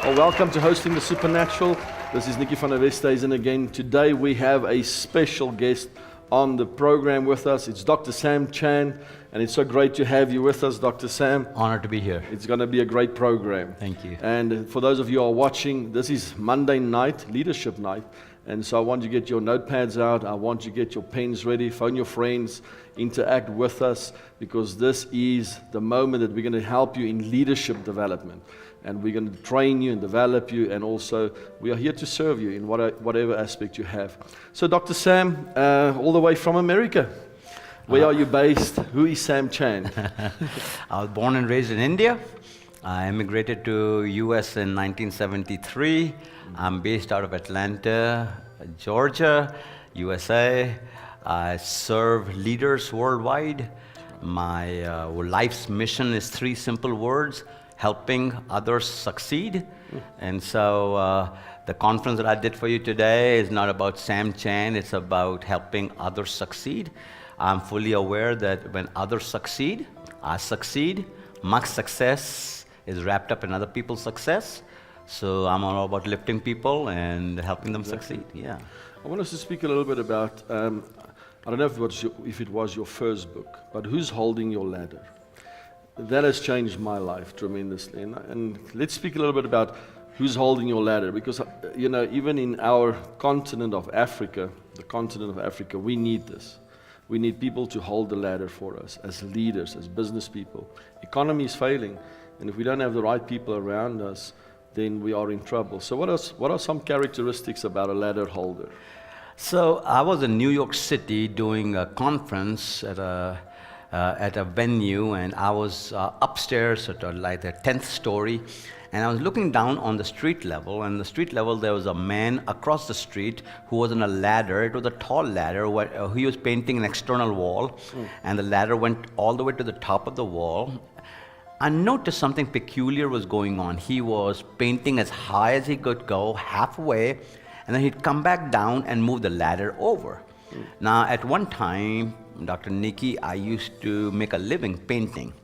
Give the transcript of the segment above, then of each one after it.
Well, welcome to Hosting the Supernatural. This is Nicky van der Westhuizen again. Today we have a special guest on the program with us. It's Dr. Sam Chan, and it's so great to have you with us, Dr. Sam. Honored to be here. It's going to be a great program. Thank you. And for those of you who are watching, this is Monday night, leadership night. And so I want you to get your notepads out. I want you to get your pens ready, phone your friends, interact with us, because this is the moment that we're going to help you in leadership development. And we're going to train you and develop you, and also we are here to serve you in whatever aspect you have. So Dr. Sam, all the way from America, where are you based? Who is Sam Chan? I was born and raised in India. I immigrated to US in 1973. I'm based out of Atlanta, Georgia, USA. I serve leaders worldwide. My life's mission is three simple words: helping others succeed. And so the conference that I did for you today is not about Sam Chan, it's about helping others succeed. I'm fully aware that when others succeed, I succeed. My success is wrapped up in other people's success. So I'm all about lifting people and helping them succeed. Yeah. I want us to speak a little bit about, I don't know if it was your first book, but Who's Holding Your Ladder? That has changed my life tremendously. And let's speak a little bit about who's holding your ladder, because, you know, even in our continent of Africa, the continent of Africa, we need this. We need people to hold the ladder for us as leaders, as business people. Economy is failing, and if we don't have the right people around us, then we are in trouble. So what are some characteristics about a ladder holder? So I was in New York City doing a conference at a venue, and I was upstairs at like the 10th story, and I was looking down on the street level, and the street level there was a man across the street who was on a ladder. It was a tall ladder where he was painting an external wall, and the ladder went all the way to the top of the wall. I noticed something peculiar was going on. He was painting as high as he could go, halfway, and then he'd come back down and move the ladder over. Now, at one time, Dr. Nicky, I used to make a living painting.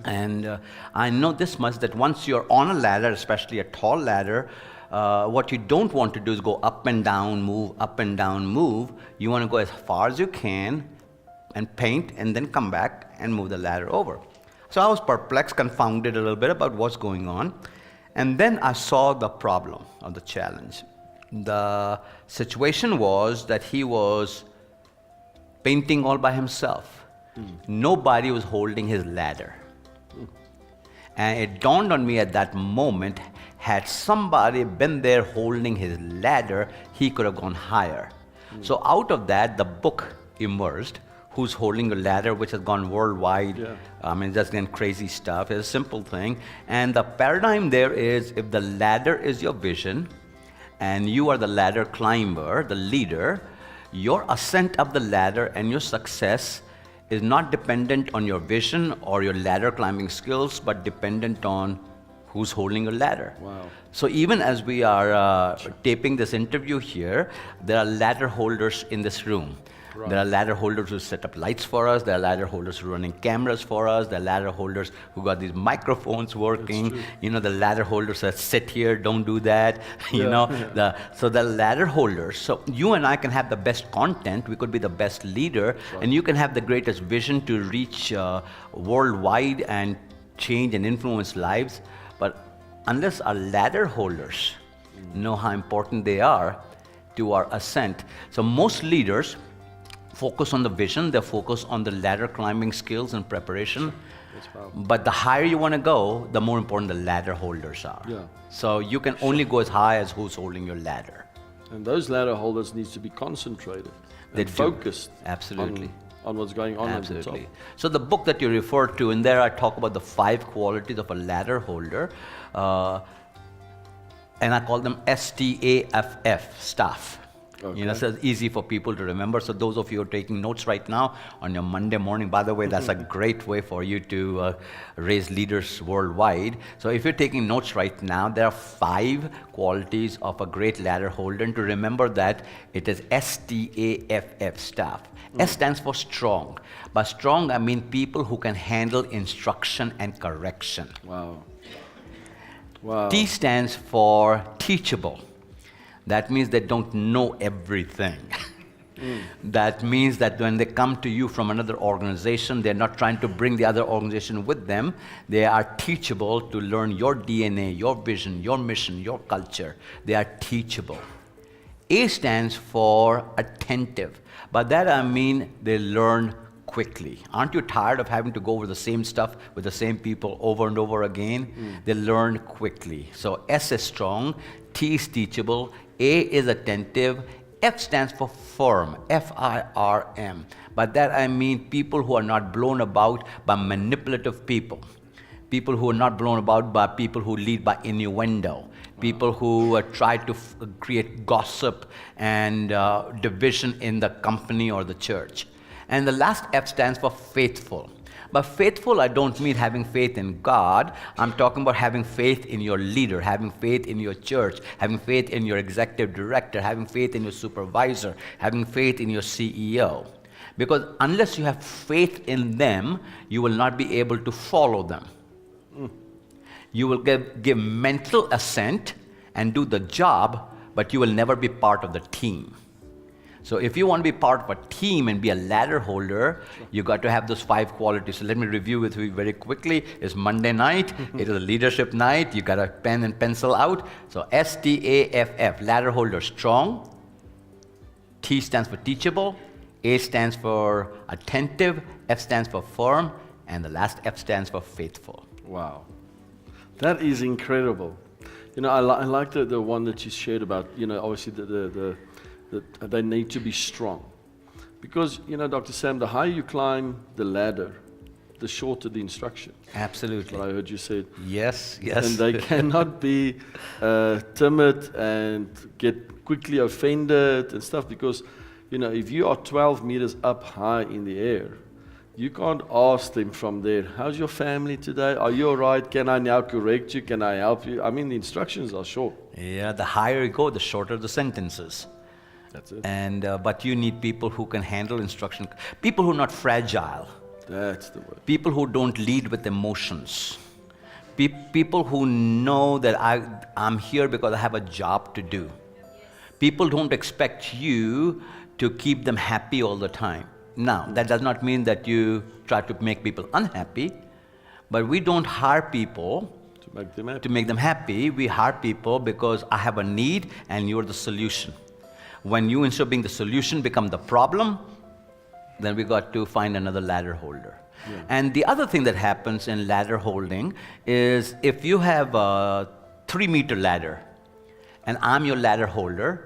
And I know this much, that once you're on a ladder, especially a tall ladder, what you don't want to do is go up and down, move, up and down, move. You want to go as far as you can and paint, and then come back and move the ladder over. So I was perplexed, confounded a little bit about what's going on. And then I saw the problem of the challenge. The situation was that he was painting all by himself. Nobody was holding his ladder. And it dawned on me at that moment, had somebody been there holding his ladder, he could have gone higher. So out of that, the book emerged, Who's Holding a Ladder, which has gone worldwide. Yeah. I mean, just getting crazy stuff. It's a simple thing. And the paradigm there is, if the ladder is your vision, and you are the ladder climber, the leader, your ascent up the ladder and your success is not dependent on your vision or your ladder climbing skills, but dependent on who's holding your ladder. Wow. So even as we are taping this interview here, there are ladder holders in this room. Right. There are ladder holders who set up lights for us. There are ladder holders who are running cameras for us. There are ladder holders who got these microphones working. You know, the ladder holders that sit here, don't do that. So the ladder holders. So you and I can have the best content. We could be the best leader, and you can have the greatest vision to reach worldwide and change and influence lives. But unless our ladder holders know how important they are to our ascent, so most leaders focus on the vision, they focus on the ladder climbing skills and preparation. But the higher you want to go, the more important the ladder holders are. Yeah. So you can only go as high as who's holding your ladder. And those ladder holders need to be concentrated and focused. Absolutely. On what's going on. Absolutely. So the book that you referred to, in there I talk about the 5 qualities of a ladder holder. And I call them STAFF, staff. Okay. You know, so it's easy for people to remember. So those of you who are taking notes right now on your Monday morning, by the way, that's a great way for you to raise leaders worldwide. So if you're taking notes right now, there are 5 qualities of a great ladder holder. And to remember that, it is STAFF, staff. S stands for strong. By strong, I mean people who can handle instruction and correction. Wow. Wow. T stands for teachable. That means they don't know everything. That means that when they come to you from another organization, they're not trying to bring the other organization with them. They are teachable to learn your DNA, your vision, your mission, your culture. They are teachable. A stands for attentive. By that I mean they learn quickly. Aren't you tired of having to go over the same stuff with the same people over and over again? They learn quickly. So S is strong, T is teachable, A is attentive, F stands for firm, F-I-R-M. By that I mean people who are not blown about by manipulative people. People who are not blown about by people who lead by innuendo. People who try to create gossip and division in the company or the church. And the last F stands for faithful. By faithful, I don't mean having faith in God. I'm talking about having faith in your leader, having faith in your church, having faith in your executive director, having faith in your supervisor, having faith in your CEO. Because unless you have faith in them, you will not be able to follow them. You will give mental assent and do the job, but you will never be part of the team. So if you want to be part of a team and be a ladder holder, you got to have those 5 qualities. So let me review with you very quickly. It's Monday night. It is a leadership night. You got a pen and pencil out. So STAFF, ladder holder, strong. T stands for teachable. A stands for attentive. F stands for firm. And the last F stands for faithful. Wow. That is incredible. You know, I like the one that you shared about, you know, obviously that they need to be strong. Because, you know, Dr. Sam, the higher you climb the ladder, the shorter the instruction. Absolutely. What I heard you say. Yes. And they cannot be timid and get quickly offended and stuff because, you know, if you are 12 meters up high in the air, you can't ask them from there, how's your family today? Are you all right? Can I now correct you? Can I help you? I mean, the instructions are short. Yeah, the higher you go, the shorter the sentences. That's it. And but you need people who can handle instruction. People who are not fragile. That's the word. People who don't lead with emotions. People who know that I'm here because I have a job to do. People don't expect you to keep them happy all the time. Now, that does not mean that you try to make people unhappy, but we don't hire people to make them happy. We hire people because I have a need and you're the solution. When you, instead of being the solution, become the problem, then we got to find another ladder holder. Yeah. And the other thing that happens in ladder holding is if you have a 3-meter ladder and I'm your ladder holder,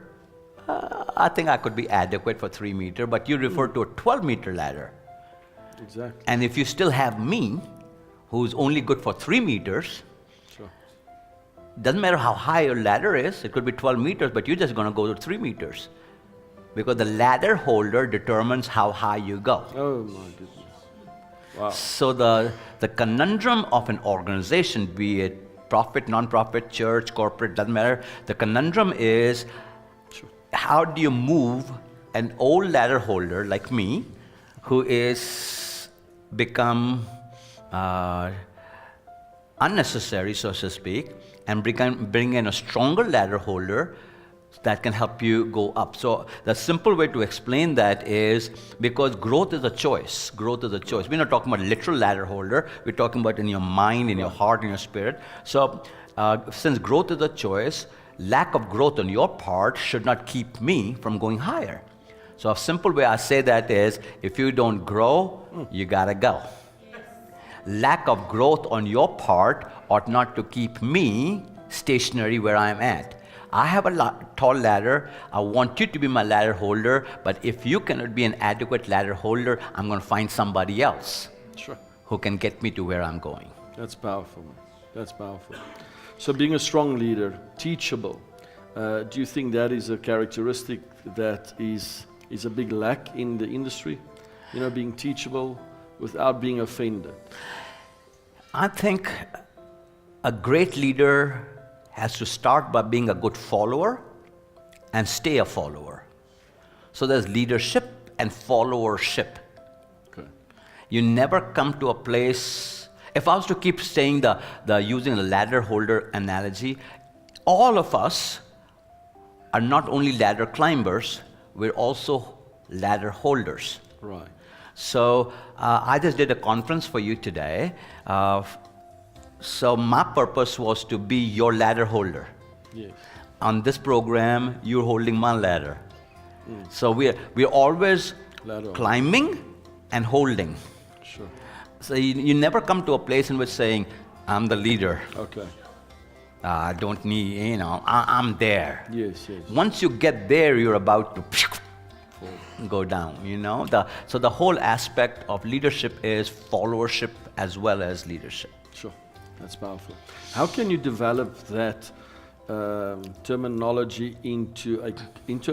I think I could be adequate for 3 meter, but you refer to a 12-meter ladder. Exactly. And if you still have me, who's only good for 3 meters, sure. Doesn't matter how high your ladder is, it could be 12 meters, but you're just going to go to 3 meters. Because the ladder holder determines how high you go. Oh my goodness. Wow. So the conundrum of an organization, be it profit, non-profit, church, corporate, doesn't matter, the conundrum is, how do you move an old ladder holder like me, who is become unnecessary, so to speak, and bring in a stronger ladder holder that can help you go up. So the simple way to explain that is because growth is a choice. Growth is a choice. We're not talking about literal ladder holder. We're talking about in your mind, in your heart, in your spirit. So since growth is a choice, lack of growth on your part should not keep me from going higher. So a simple way I say that is, if you don't grow, you gotta go. Lack of growth on your part ought not to keep me stationary where I'm at. I have a tall ladder. I want you to be my ladder holder, but if you cannot be an adequate ladder holder, I'm going to find somebody else who can get me to where I'm going. That's powerful. That's powerful. So being a strong leader, teachable, do you think that is a characteristic that is a big lack in the industry? You know, being teachable without being offended. I think a great leader has to start by being a good follower and stay a follower. So there's leadership and followership. Okay. You never come to a place, If I was to keep saying the using the ladder holder analogy, all of us are not only ladder climbers, we're also ladder holders. Right. So I just did a conference for you today. So my purpose was to be your ladder holder. Yes. On this program, you're holding my ladder. So we're always Ladder. climbing and holding. Sure. So you never come to a place in which saying, I'm the leader. Okay. I don't need, I'm there. Yes, yes. Once you get there, you're about to go down, So the whole aspect of leadership is followership as well as leadership. Sure. That's powerful. How can you develop that terminology into a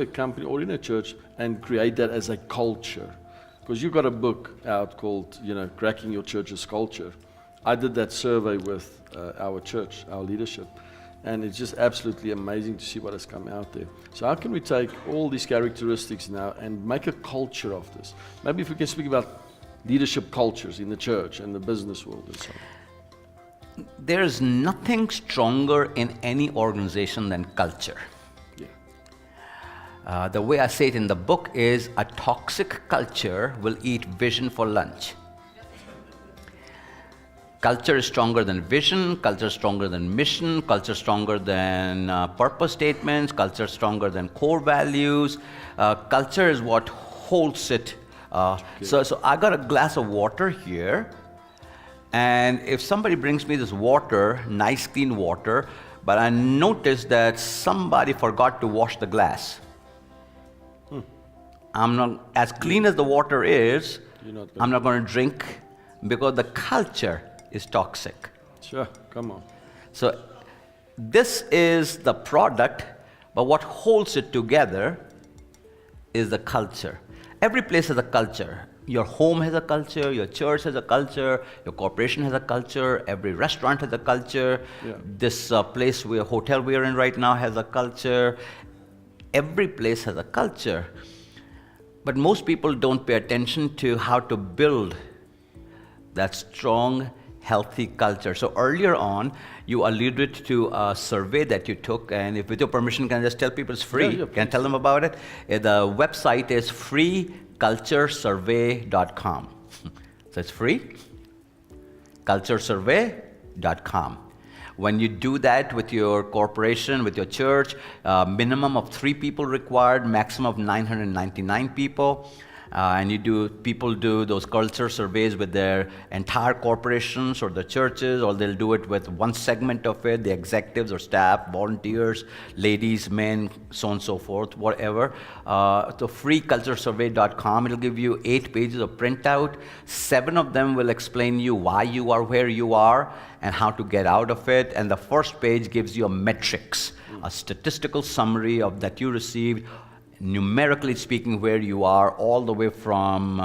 company or in a church and create that as a culture? Because you've got a book out called, Cracking Your Church's Culture. I did that survey with our church, our leadership, and it's just absolutely amazing to see what has come out there. So how can we take all these characteristics now and make a culture of this? Maybe if we can speak about leadership cultures in the church and the business world and so on. There's nothing stronger in any organization than culture. Yeah. The way I say it in the book is a toxic culture will eat vision for lunch. Culture is stronger than vision, culture is stronger than mission, culture is stronger than purpose statements, culture is stronger than core values. Culture is what holds it. So I got a glass of water here, and if somebody brings me this water, nice clean water, but I noticed that somebody forgot to wash the glass. I'm not, as clean as the water is, I'm not going to drink because the culture is toxic. Sure, come on. So this is the product, but what holds it together is the culture. Every place has a culture. Your home has a culture, your church has a culture, your corporation has a culture, every restaurant has a culture. Yeah. This hotel we are in right now has a culture. Every place has a culture. But most people don't pay attention to how to build that strong, healthy culture. So earlier on, you alluded to a survey that you took, and if with your permission, can I just tell people it's free? Yeah, Can I tell them about it? The website is freeculturesurvey.com. So it's free, culturesurvey.com. When you do that with your corporation, with your church, minimum of 3 people required, maximum of 999 people. And people do those culture surveys with their entire corporations or the churches, or they'll do it with one segment of it, the executives or staff, volunteers, ladies, men, so on and so forth, whatever. So freeculturesurvey.com, it'll give you 8 pages of printout. 7 of them will explain you why you are where you are and how to get out of it. And the first page gives you a metrics, a statistical summary of that you received, numerically speaking, where you are, all the way from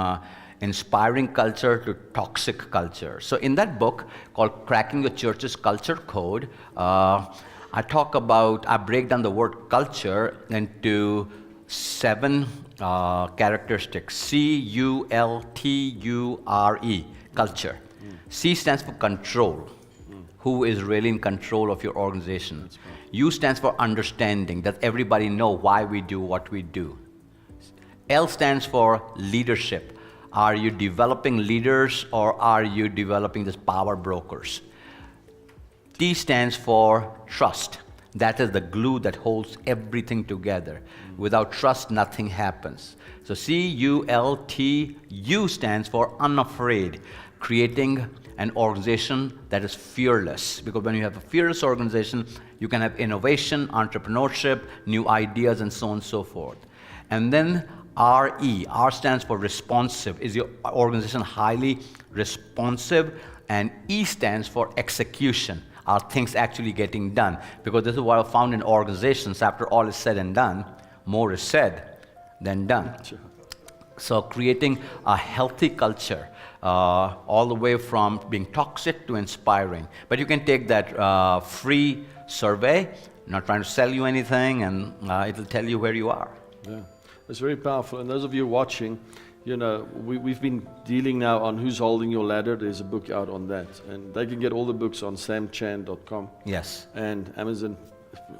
inspiring culture to toxic culture. So in that book called Cracking Your Church's Culture Code, I break down the word culture into 7 characteristics. C-U-L-T-U-R-E, culture. C stands for control. Who is really in control of your organization? U stands for understanding. Does everybody know why we do what we do? L stands for leadership. Are you developing leaders or are you developing these power brokers? T stands for trust. That is the glue that holds everything together. Without trust, nothing happens. So C-U-L-T, U stands for unafraid, creating an organization that is fearless. Because when you have a fearless organization, you can have innovation, entrepreneurship, new ideas, and so on and so forth. And then R-E, R stands for responsive. Is your organization highly responsive? And E stands for execution. Are things actually getting done? Because this is what I found in organizations. After all is said and done, more is said than done. Sure. So creating a healthy culture, all the way from being toxic to inspiring. But you can take that free survey, not trying to sell you anything, and it'll tell you where you are. Yeah, it's very powerful. And those of you watching, You know, we've been dealing now on Who's Holding Your Ladder. There's a book out on that. And they can get all the books on samchan.com. Yes. And Amazon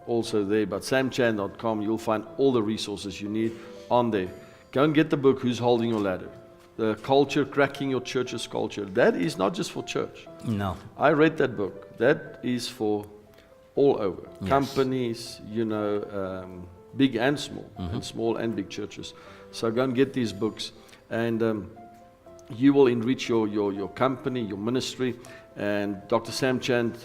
also there. But samchan.com, you'll find all the resources you need on there. Go and get the book, Who's Holding Your Ladder? The culture, cracking your church's culture. That is not just for church. No. I read that book. That is for all over. Yes. Companies, you know, big and small, and small and big churches. So go and get these books, and you will enrich your company, your ministry. And Dr. Sam Chand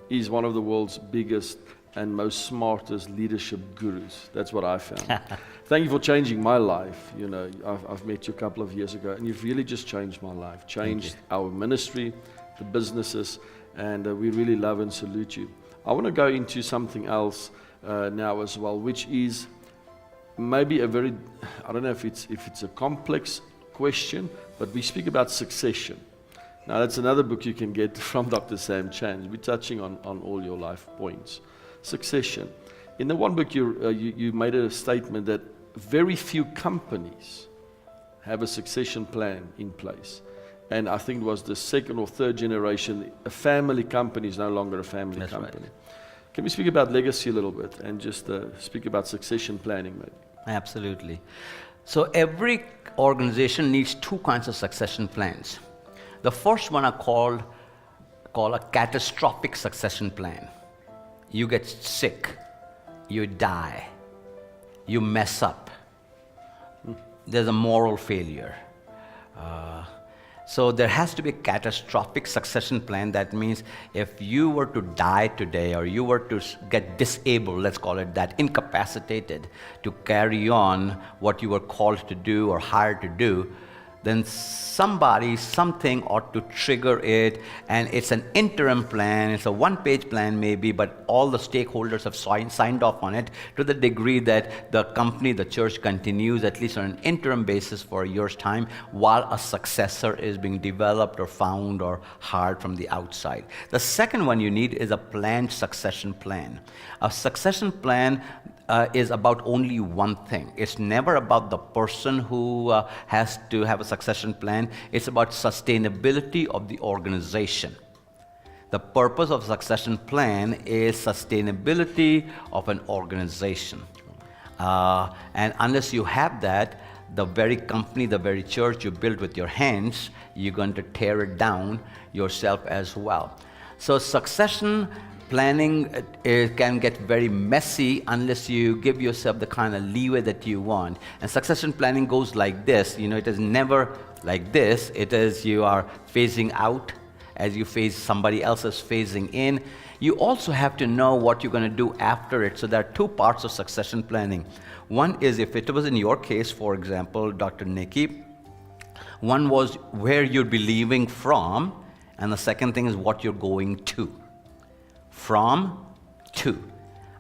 is one of the world's biggest and most smartest leadership gurus. That's what I found. Thank you for changing my life. You know, I've met you a couple of years ago, and you've really just changed my life, changed our ministry, the businesses, and we really love and salute you. I want to go into something else now as well, which is maybe a very, I don't know if it's a complex question, but we speak about succession. Now that's another book you can get from Dr. Sam Chand. We're touching on all your life points. Succession. In the one book you made a statement that very few companies have a succession plan in place. And I think it was the second or third generation, a family company is no longer a family That's company. right. Can we speak about legacy a little bit and just speak about succession planning maybe? Absolutely. So every organization needs two kinds of succession plans. The first one I call a catastrophic succession plan. You get sick, you die, you mess up. There's a moral failure. So there has to be a catastrophic succession plan. That means if you were to die today, or you were to get disabled, let's call it that, incapacitated to carry on what you were called to do or hired to do, then something ought to trigger it, and it's an interim plan, it's a one-page plan maybe, but all the stakeholders have signed off on it to the degree that the company, the church continues at least on an interim basis for a year's time while a successor is being developed or found or hired from the outside. The second one you need is a planned succession plan. A succession plan is about only one thing. It's never about the person who has to have a succession plan. It's about sustainability of the organization. The purpose of succession plan is sustainability of an organization. And unless you have that, the very company, the very church you built with your hands, you're going to tear it down yourself as well. So succession planning can get very messy unless you give yourself the kind of leeway that you want. And succession planning goes like this. You know, it is never like this. It is you are phasing out as you phase somebody else's phasing in. You also have to know what you're going to do after it. So there are two parts of succession planning. One is, if it was in your case, for example, Dr. Nikki, one was where you'd be leaving from, and the second thing is what you're going to. From, to.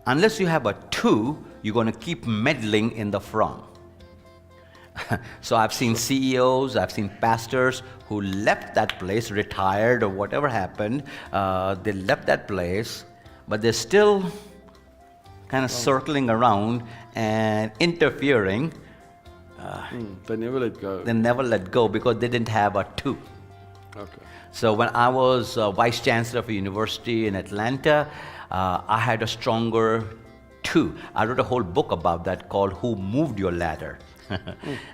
Unless you have a to, you're going to keep meddling in the from. So I've seen CEOs, I've seen pastors who left that place, retired or whatever happened. They left that place, but they're still kind of circling around and interfering. They never let go. They never let go because they didn't have a to. Okay. So when I was vice chancellor of a university in Atlanta, I had a stronger to. I wrote a whole book about that called Who Moved Your Ladder?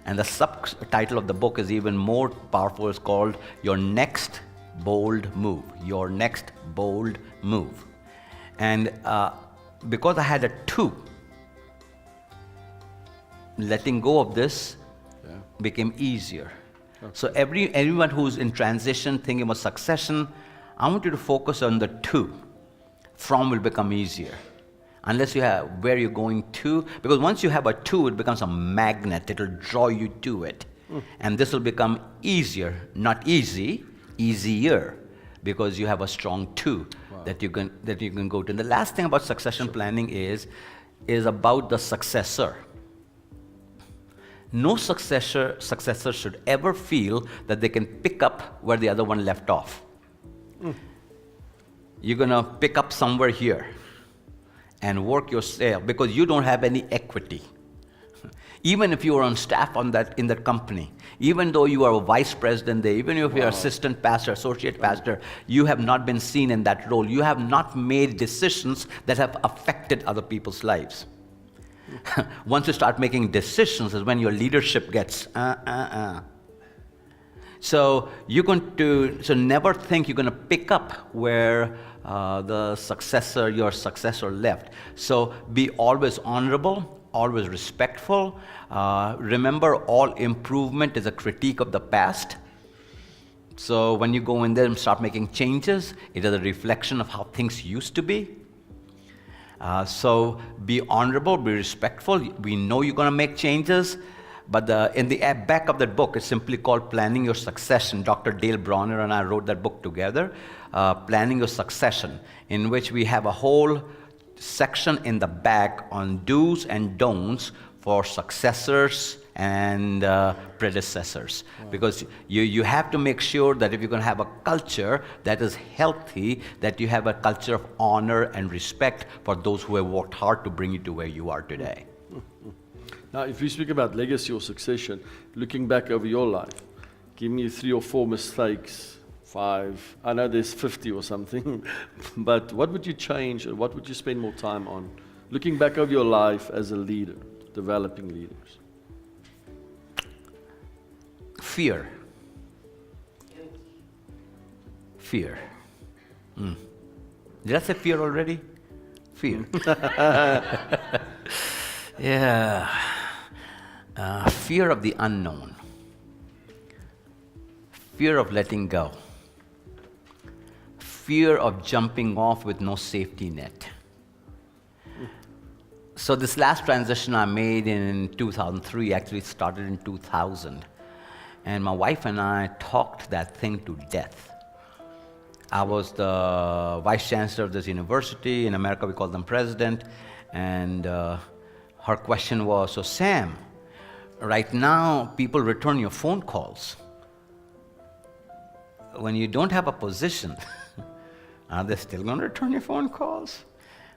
And the subtitle of the book is even more powerful. It's called Your Next Bold Move. Your Next Bold Move. And because I had a to, letting go of this became easier. Okay. So everyone who's in transition, thinking about succession, I want you to focus on the to. From will become easier. Unless you have where you're going to, because once you have a to, it becomes a magnet. It'll draw you to it. And this will become easier, not easy, easier, because you have a strong to that you can go to. And the last thing about succession planning is about the successor. No successor should ever feel that they can pick up where the other one left off. You're going to pick up somewhere here and work yourself because you don't have any equity. Even if you are on staff in that company, even though you are a vice president there, even if you're assistant pastor, associate pastor, you have not been seen in that role. You have not made decisions that have affected other people's lives. Once you start making decisions is when your leadership gets So so never think you're going to pick up where your successor left. So be always honorable, always respectful. Remember, all improvement is a critique of the past. So when you go in there and start making changes, it is a reflection of how things used to be. So be honorable, be respectful. We know you're going to make changes, but in the back of that book, it's simply called Planning Your Succession. Dr. Dale Bronner and I wrote that book together, Planning Your Succession, in which we have a whole section in the back on do's and don'ts for successors and predecessors. Wow. Because you have to make sure that if you're going to have a culture that is healthy, that you have a culture of honor and respect for those who have worked hard to bring you to where you are today. Now, if we speak about legacy or succession, looking back over your life, give me 3 or 4 mistakes, 5. I know there's 50 or something, but what would you change and what would you spend more time on? Looking back over your life as a leader, developing leaders. Fear. Did I say fear already? Fear. Yeah. Fear of the unknown. Fear of letting go. Fear of jumping off with no safety net. So this last transition I made in 2003 actually started in 2000. And my wife and I talked that thing to death. I was the vice chancellor of this university. In America, we call them president. And her question was, so Sam, right now, people return your phone calls. When you don't have a position, are they still going to return your phone calls?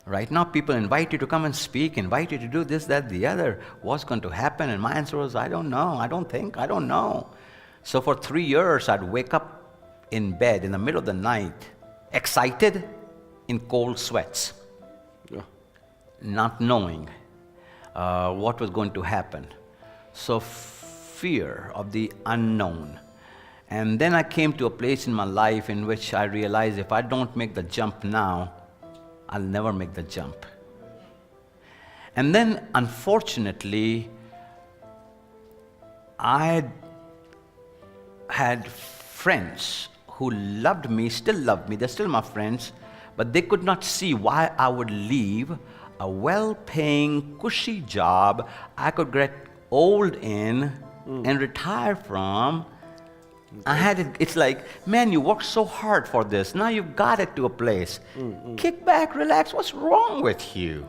Right now, people invite you to come and speak, invite you to do this, that, the other. What's going to happen? And my answer was, I don't know, I don't know. So for 3 years, I'd wake up in bed in the middle of the night, excited, in cold sweats, not knowing what was going to happen. So fear of the unknown. And then I came to a place in my life in which I realized if I don't make the jump now, I'll never make the jump. And then, unfortunately, I had friends who loved me, still love me, they're still my friends, but they could not see why I would leave a well-paying, cushy job I could get old in and retire from. It's like, man, you worked so hard for this. Now you've got it to a place. Kick back, relax. What's wrong with you?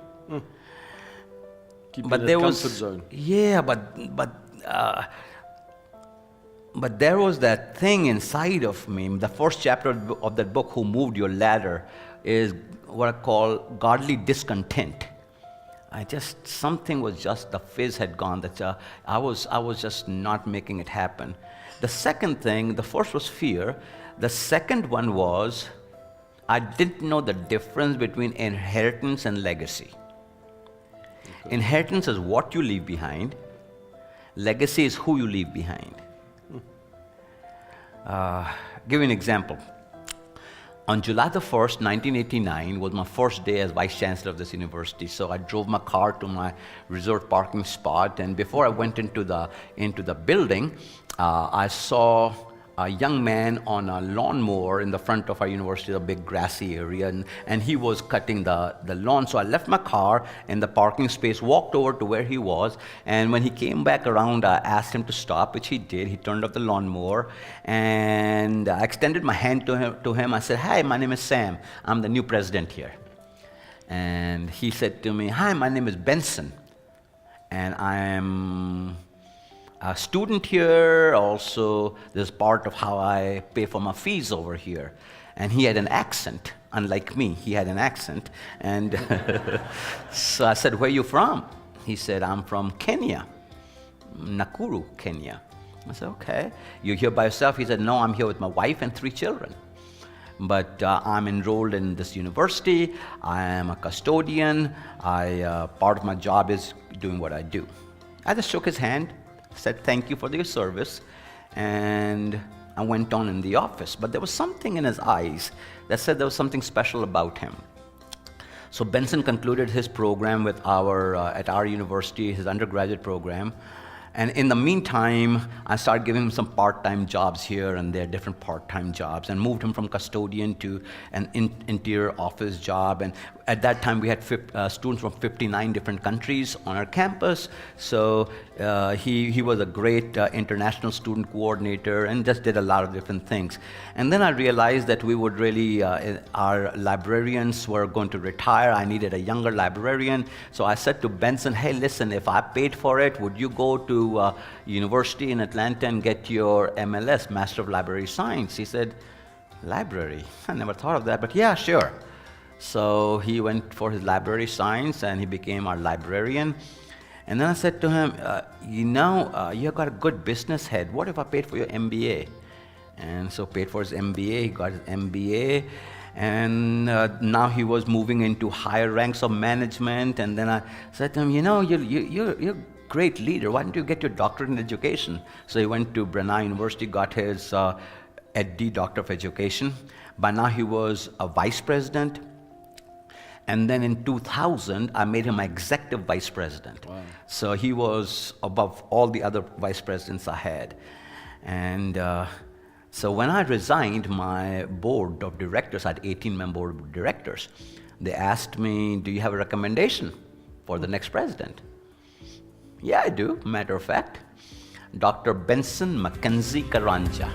Keep in the comfort zone. Yeah, but there was that thing inside of me. The first chapter of that book, Who Moved Your Ladder, is what I call godly discontent. Something was just, the fizz had gone. That I was just not making it happen. The second thing, the first was fear. The second one was, I didn't know the difference between inheritance and legacy. Okay. Inheritance is what you leave behind. Legacy is who you leave behind. Give you an example. On July the 1st, 1989 was my first day as vice chancellor of this university. So I drove my car to my resort parking spot, and before I went into the building, I saw a young man on a lawnmower in the front of our university, a big grassy area, and he was cutting the lawn. So I left my car in the parking space, walked over to where he was, and when he came back around, I asked him to stop, which he did. He turned off the lawnmower, and I extended my hand to him. I said, "Hi, my name is Sam. I'm the new president here." And he said to me, "Hi, my name is Benson, and I am a student here. Also, this is part of how I pay for my fees over here." And he had an accent, unlike me. He had an accent. And so I said, "Where are you from?" He said, "I'm from Kenya." Nakuru, Kenya. I said, okay. You're here by yourself? He said, no, I'm here with my wife and 3 children. But I'm enrolled in this university. I am a custodian. Part of my job is doing what I do. I just shook his hand, said thank you for your service, and I went on in the office. But there was something in his eyes that said there was something special about him. So Benson concluded his program with at our university, his undergraduate program. And in the meantime, I started giving him some part-time jobs here and there, different part-time jobs, and moved him from custodian to an interior office job. And at that time, we had students from 59 different countries on our campus. So he was a great international student coordinator and just did a lot of different things. And then I realized that we would really, our librarians were going to retire. I needed a younger librarian. So I said to Benson, hey, listen, if I paid for it, would you go to university in Atlanta and get your MLS, Master of Library Science? He said, library? I never thought of that, but yeah, sure. So he went for his library science and he became our librarian. And then I said to him, you've got a good business head. What if I paid for your MBA? And so paid for his MBA, he got his MBA. And now he was moving into higher ranks of management. And then I said to him, you're a great leader. Why don't you get your doctorate in education? So he went to Brunei University, got his EdD, Doctor of Education. By now he was a vice president. And then in 2000, I made him my executive vice president. Wow. So he was above all the other vice presidents I had. And so when I resigned my board of directors, I had 18-member board of directors, they asked me, do you have a recommendation for the next president? Yeah, I do, matter of fact. Dr. Benson Mackenzie Karanja.